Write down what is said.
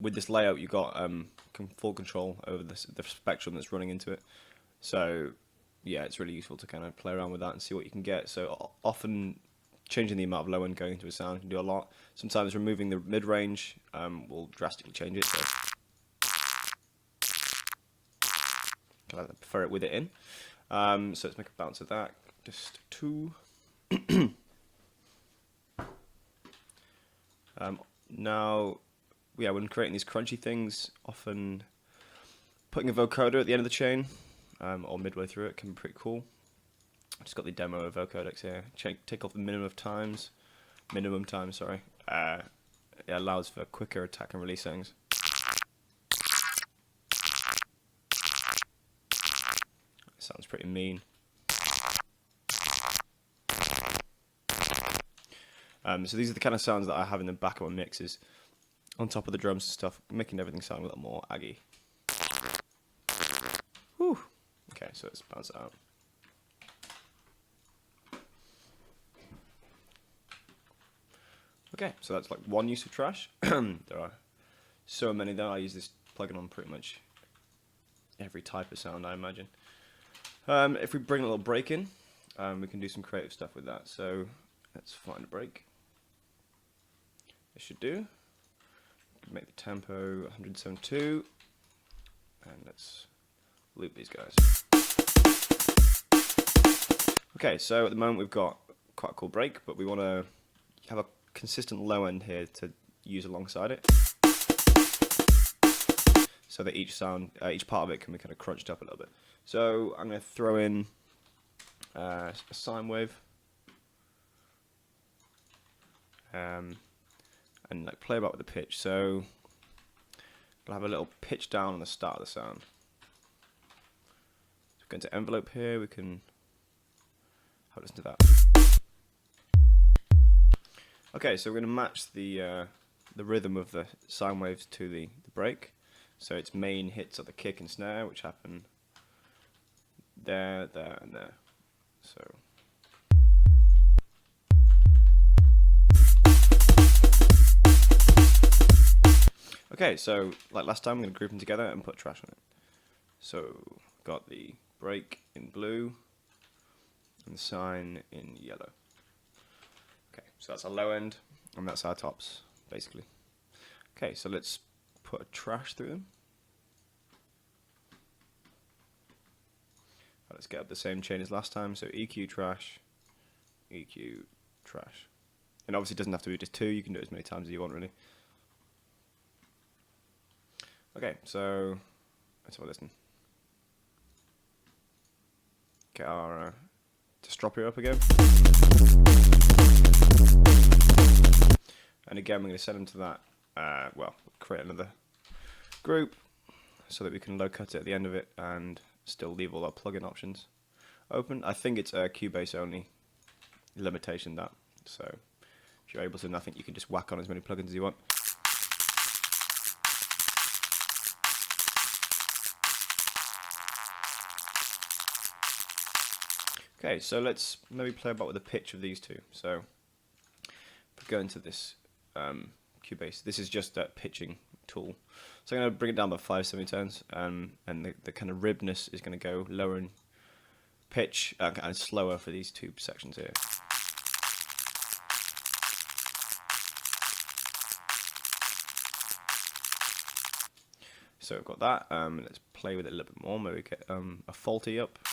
with this layout, you got full control over the spectrum that's running into it. So yeah, it's really useful to kind of play around with that and see what you can get. So often changing the amount of low end going into a sound can do a lot. Sometimes removing the mid range will drastically change it. So I prefer it with it in. So let's make a bounce of that. Just 2. Now, yeah, when creating these crunchy things, often putting a vocoder at the end of the chain or midway through it can be pretty cool. I've just got the demo of vocodecs here. Take off the minimum time. Sorry. It allows for quicker attack and release settings. Sounds pretty mean. So these are the kind of sounds that I have in the back of my mixes, on top of the drums and stuff, making everything sound a little more aggy. Whew. Okay, so let's bounce it out. Okay, so that's like one use of trash. There are so many though. I use this plugin on pretty much every type of sound, I imagine. If we bring a little break in, we can do some creative stuff with that. So let's find a break. It should do. Make the tempo 172, and let's loop these guys. Okay, so at the moment we've got quite a cool break, but we want to have a consistent low end here to use alongside it, so that each part of it can be kind of crunched up a little bit. So I'm going to throw in a sine wave. And like play about with the pitch. So I'll have a little pitch down on the start of the sound. So go into envelope here, we can have a listen to that. Okay, so we're going to match the rhythm of the sine waves to the break. So its main hits are the kick and snare, which happen there, there, and there. So okay, so like last time, I'm going to group them together and put trash on it. So got the break in blue and the sine in yellow. Okay, so that's our low end and that's our tops, basically. Okay, so let's put a trash through them. Let's get up the same chain as last time. So EQ trash, EQ trash. And obviously it doesn't have to be just 2, you can do it as many times as you want, really. Okay, so let's have a listen. Get our distropper up again. And again, we're going to set them to that, well, create another group so that we can low cut it at the end of it and still leave all our plugin options open. I think it's a Cubase only limitation, that. So if you're able to, I think you can just whack on as many plugins as you want. Okay, so let's maybe play about with the pitch of these two. So if we go into this Cubase, this is just a pitching tool. So I'm going to bring it down by 5 semitones, and the kind of ribness is going to go lower in pitch and slower for these two sections here. So we've got that. Let's play with it a little bit more. Maybe get a faulty up.